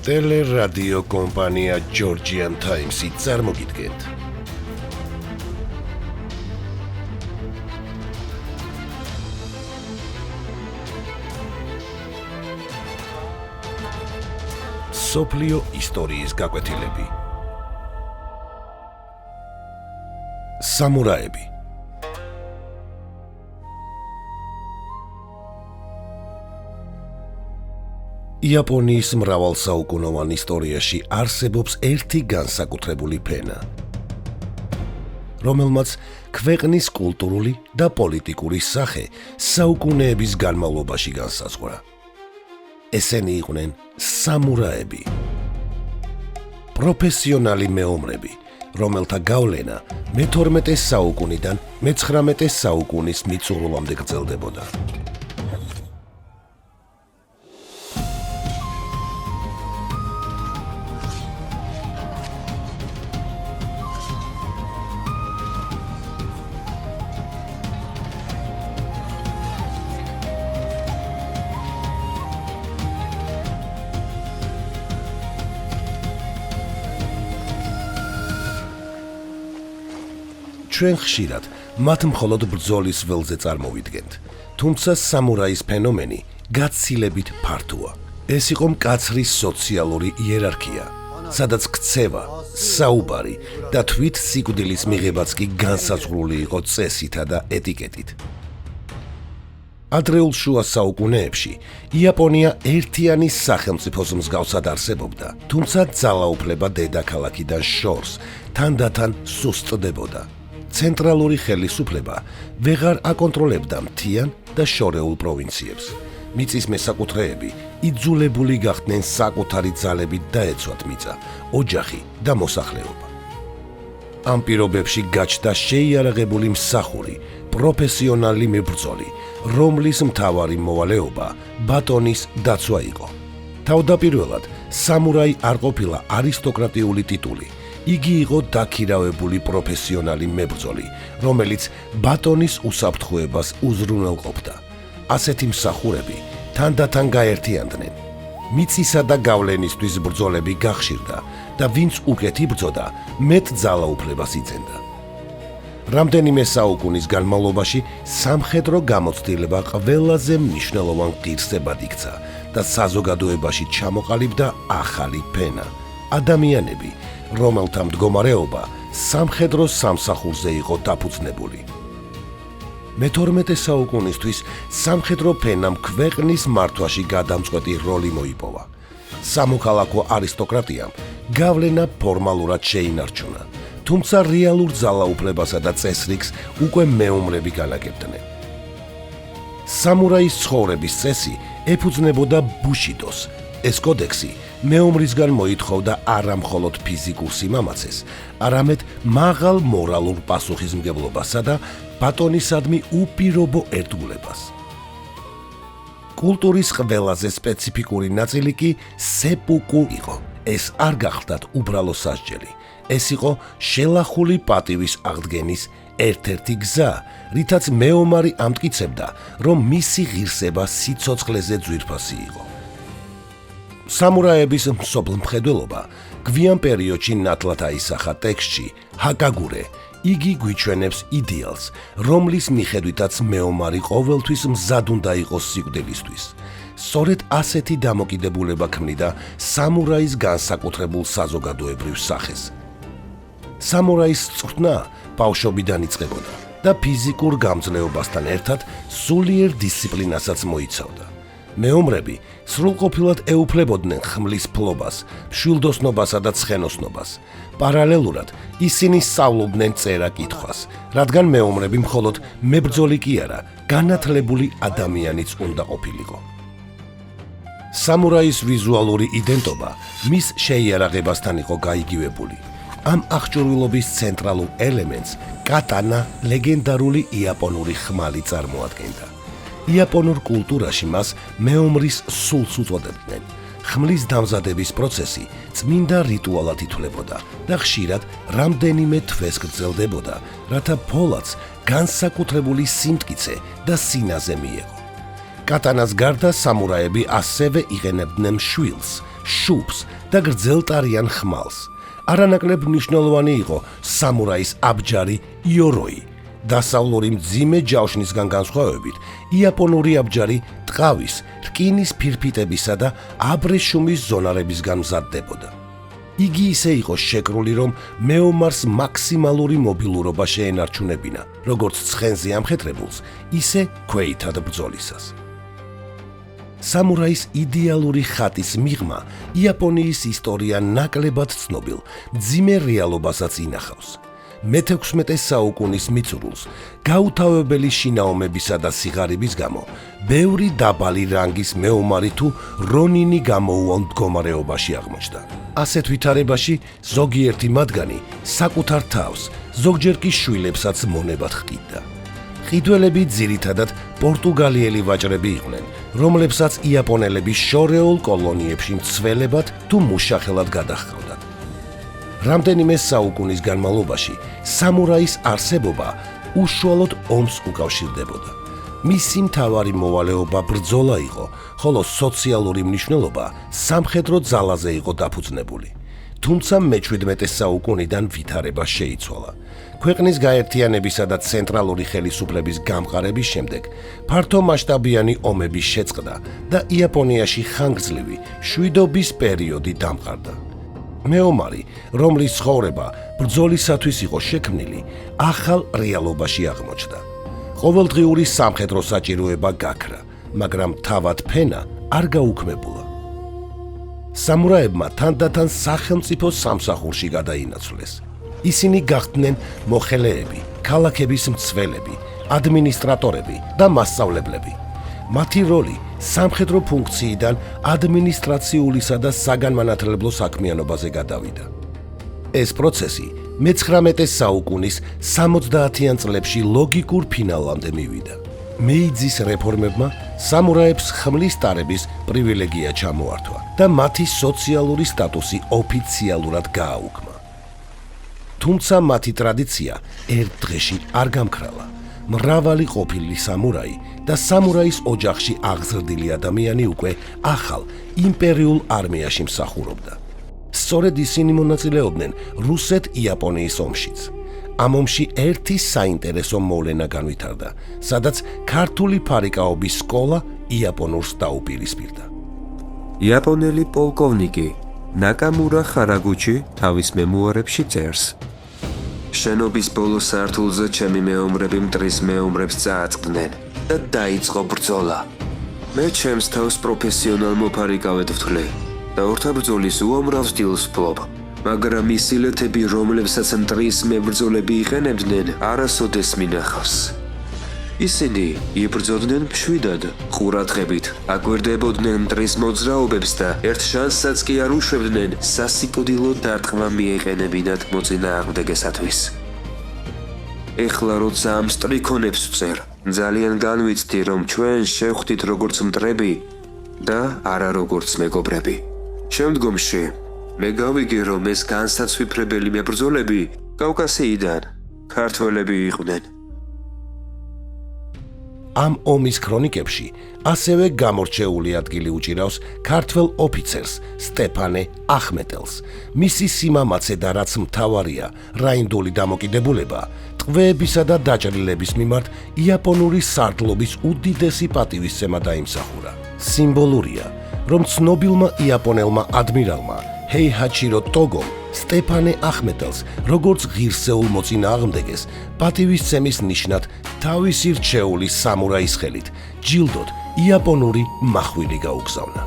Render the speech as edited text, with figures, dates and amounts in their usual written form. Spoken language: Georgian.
ტელერადიო კომპანია Georgian Times-ი წარმოგიდგენთ. სოფლიო ისტორიის გაკვეთილები. სამურაები. იაპონიის მრავალსაუკუნოვან ისტორიაში არსებობს ერთი განსაკუთრებული ფენა, რომელმაც ქვეყნის კულტურული და პოლიტიკური სახე საუკუნეების განმავლობაში განსაზღვრა. ესენი იყვნენ სამურაები, პროფესიონალი მეომრები, რომელთა გავლენა მე-12 საუკუნიდან მე-19 საუკუნის მიწურულამდე გრძელდებოდა. ჩვენ ხშირად მათ მხოლოდ ბრძოლის ველზე წარმოვიდგენთ, თუმცა სამურაის ფენომენი გაცილებით ფართოა. ეს იყო მკაცრი სოციალური იერარქია, სადაც ქცევა, საუბარი და თვით სიკვდილის მიღებაც კი განსაზღვრული იყო წესითა და ეტიკეტით. ადრეულ შუა საუკუნეებში იაპონია ერთიანი სახელმწიფოს მსგავსად არსებობდა, თუმცა ძალაუფლება დედაქალაქიდან შორს თანდათან სუსტდებოდა. ცენტრალური ხელისუფლება ვეღარ აკონტროლებდა მთიან და შორეულ პროვინციებს. მიწის მესაკუთრეები იძულებული გახდნენ საკუთარი ძალებით დაეცვათ მიწა, ოჯახი და მოსახლეობა. ამ პირობებში გაჩნდა შეიარაღებული მსახური, პროფესიონალი მებრძოლი, რომლის მთავარი მოვალეობა ბატონის დაცვა იყო. თავდაპირველად სამურაი არ ყოფილა არისტოკრატიული ტიტული. იგი იყო დაქირავებული პროფესიონალი მებრძოლი, რომელიც ბატონის უსაფრთხოებას უზრუნველყოფდა. ასეთი მსახურები თანდათან გაერთიანდნენ. მიწისა და გავლენისთვის ბრძოლები გახშირდა და ვინც უკეთ იბრძოდა, მეტ ძალაუფლებას იძენდა. რამდენიმე საუკუნის განმავლობაში სამხედრო გამოცდილება ყველაზე მნიშვნელოვან ღირსებად იქცა და საზოგადოებაში ჩამოყალიბდა ახალი ფენა, ადამიანები, რომელთა მდგომარეობა სამხედრო სამსახურზე იყო დაფუძნებული. მე-12 საუკუნისთვის სამხედრო ფენამ ქვეყნის მართვაში გადამწყვეტი როლი მოიპოვა. სამოქალაქო არისტოკრატიამ გავლენა ფორმალურად შეინარჩუნა, თუმცა რეალურ ძალაუფლებასა და წესრიგს უკვე მეომრები განაგებდნენ. სამურაის ცხოვრების წესი ეფუძნებოდა ბუშიდოს. ეს კოდექსი მეომრისგან მოითხოვდა არა მხოლოდ ფიზიკურ სიმამაცეს, არამედ მაღალ მორალურ პასუხისმგებლობასა და ბატონისადმი უპირობო ერთგულებას. კულტურის ყველაზე სპეციფიკური ნაწილი კი სეპუკუ იყო. ეს არ გახლდათ უბრალო სასჯელი. ეს იყო შელახული პატივის აღდგენის ერთ-ერთი გზა, რითაც მეომარი ამტკიცებდა, რომ მისი ღირსება სიცოცხლეზე ძვირფასი იყო. სამურაების მსოფლმხედველობა გვიან პერიოდში ნათლად აისახა ტექსტში ჰაკაგურე. იგი გვიჩვენებს იდეალს, რომლის მიხედვითაც მეომარი ყოველთვის მზად უნდა იყოს სიკვდილისთვის. სწორედ ასეთი დამოკიდებულება ქმნიდა სამურაის განსაკუთრებულ საზოგადოებრივ სახეს. სამურაის წვრთნა ბავშვობიდან იწყებოდა და ფიზიკურ გამძლეობასთან ერთად სულიერ დისციპლინასაც მოიცავდა. მეომრები სრულყოფილად ეუფლებოდნენ ხმლის ფლობას, მშვილდოსნობასა და ცხენოსნობას. პარალელურად ისინი სწავლობდნენ წერა-კითხვას, რადგან მეომრები მხოლოდ მებრძოლი კი არა, განათლებული ადამიანიც უნდა ყოფილიყო. სამურაის ვიზუალური იდენტობა მის შეიარაღებასთან იყო გაიგივებული. ამ აღჭურვილობის ცენტრალურ ელემენტს კატანა ლეგენდარული იაპონური ხმალი წარმოადგენდა. იაპონურ კულტურაში მას მეომრის სულს უწოდებდნენ. ხმლის დამზადების პროცესი წმინდა რიტუალად ითვლებოდა და ხშირად რამდენიმე თვეს გრძელდებოდა, რათა ფოლადს განსაკუთრებული სიმტკიცე და სინაზე მიეღო. კატანას გარდა სამურაები ასევე იყენებდნენ შვილს, შუბს და გრძელტარიან ხმალს. არანაკლებ მნიშვნელოვანი იყო სამურაის აბჯარი იოროი. დასავლური მძიმე ჯავშნისგან განსხვავებით, იაპონური აბჯარი ტყავის, რკინის ფირფიტებისა და აბრეშუმის ზონარებისგან მზადდებოდა. იგი ისე იყო შეკრული, რომ მეომარს მაქსიმალური მობილურობა შეენარჩუნებინა, როგორც ცხენზე ამხეთრებულს, ისე ქვეითად ბრძოლისას. სამურაის იდეალური ხატის მიღმა იაპონიის ისტორია ნაკლებად ცნობილ, მძიმე რეალობასაც ინახავს. მე-16 საუკუნის მიწურულს გაუთავებელი შინაომებისა და სიღარიბის გამო ბევრი დაბალი რანგის მეომარი თუ რონინი გამოუვალ მდგომარეობაში აღმოჩნდა. ასეთ ვითარებაში ზოგიერთი მათგანი საკუთარ თავს, ზოგჯერ კი შვილებსაც მონებად ხდიდა. ყიდველები ძირითადად პორტუგალიელი ვაჭრები იყვნენ, რომლებსაც იაპონელები შორეულ კოლონიებში მცველებად თუ მუშახელად გადაჰყავდათ. რამდენიმე საუკუნის განმავლობაში სამურაის არსებობა უშუალოდ ომს უკავშირდებოდა. მისი მთავარი მოვალეობა ბრძოლა იყო, ხოლო სოციალური მნიშვნელობა სამხედრო ძალაზე იყო დაფუძნებული. თუმცა მე-17 საუკუნიდან ვითარება შეიცვალა. ქვეყნის გაერთიანებისა და ცენტრალური ხელისუფლების გამყარების შემდეგ ფართომასშტაბიანი ომები შეწყდა და იაპონიაში ხანგრძლივი მშვიდობის პერიოდი დამყარდა. მეომარი, რომლის ცხოვრება ბრძოლისათვის იყო შექმნილი, ახალ რეალობაში აღმოჩნდა. ყოველდღიური სამხედრო საჭიროება გაქრა, მაგრამ თავად ფენა არ გაუქმებულა. სამურაებმა თანდათან სახელმწიფო სამსახურში გადაინაცვლეს. ისინი გახდნენ მოხელეები, ქალაქების მცველები, ადმინისტრატორები და მასწავლებლები. მათი როლი სამხედრო ფუნქციიდან ადმინისტრაციულისა და საგანმანათლებლო საქმიანობაზე გადავიდა. ეს პროცესი მე-19 საუკუნის 70-იან წლებში ლოგიკურ ფინალამდე მივიდა. მეიძის რეფორმებმა სამურაებს ხმლის ტარების პრივილეგია ჩამოართვა და მათი სოციალური სტატუსი ოფიციალურად გააუქმა. თუმცა მათი ტრადიცია ერთ დღეში არ გამქრალა. მრავალი ყოფილი სამურაი და სამურაის ოჯახში აღზრდილი ადამიანი უკვე ახალ იმპერიულ არმიაში მსახურობდა. სწორედ ისინი მონაწილეობდნენ რუსეთ-იაპონიის ომშიც. ამ ომში ერთი საინტერესო მოვლენა განვითარდა, სადაც ქართული ფარიკაობის სკოლა იაპონურს დაუპირისპირდა. იაპონელი პოლკოვნიკი ნაკამურა ხარაგუჩი თავის მემუარებში წერს: შენობის ბოლო სართულზე ჩემი მეომრები მტრის მეომრებს წააწყდნენ და დაიწყო ბრძოლა. მე ჩემს თავს პროფესიონალ მოფარიკავედ ვთვლი და ორთაბრძოლის უამრავ სტილს ვფლობ, მაგრამ ისილეთები, რომლებსაც მტრის მებრძოლები იყენებდნენ, არასოდეს მინახავს. ისინი იბრძოდნენ მშვიდად, ყურადღებით, აკვირდებოდნენ მტრის მოძრაობებს და ერთ შანსსაც კი არ უშვებდნენ სასიკვდილო დარტყმა მიეყენებინათ მოწინააღმდეგესათვის. ეხლა როცა ამ სტრიქონებს ვწერ, ძალიან განვიცდი, რომ ჩვენ შევხვდით როგორც მტრები და არა როგორც მეგობრები. შემდგომში მე გავიგე, რომ ეს განსაცვიფრებელი მებრძოლები კავკასიიდან ქართველები იყვნენ. ამ ომის ქრონიკებში ასევე გამორჩეული ადგილი უჭირავს ქართველ ოფიცერს სტეფანე ახმეტელს. მისი სიმამაცე და რაც მთავარია, რაინდული დამოკიდებულება ტყვეებისა და დაჭრილების მიმართ იაპონური სარდლობის უდიდესი პატივისცემა დაიმსახურა. სიმბოლურია, რომ ცნობილმა იაპონელმა ადმირალმა ჰეიჰაჩირო ტოგომ სტეფანე ახმეტელს როგორც ღირსეულ მოწინააღმდეგეს პატივისცემის ნიშნად თავისი რჩეული სამურაის ხელით ჯილდოდ იაპონური მახვილი გაუგზავნა.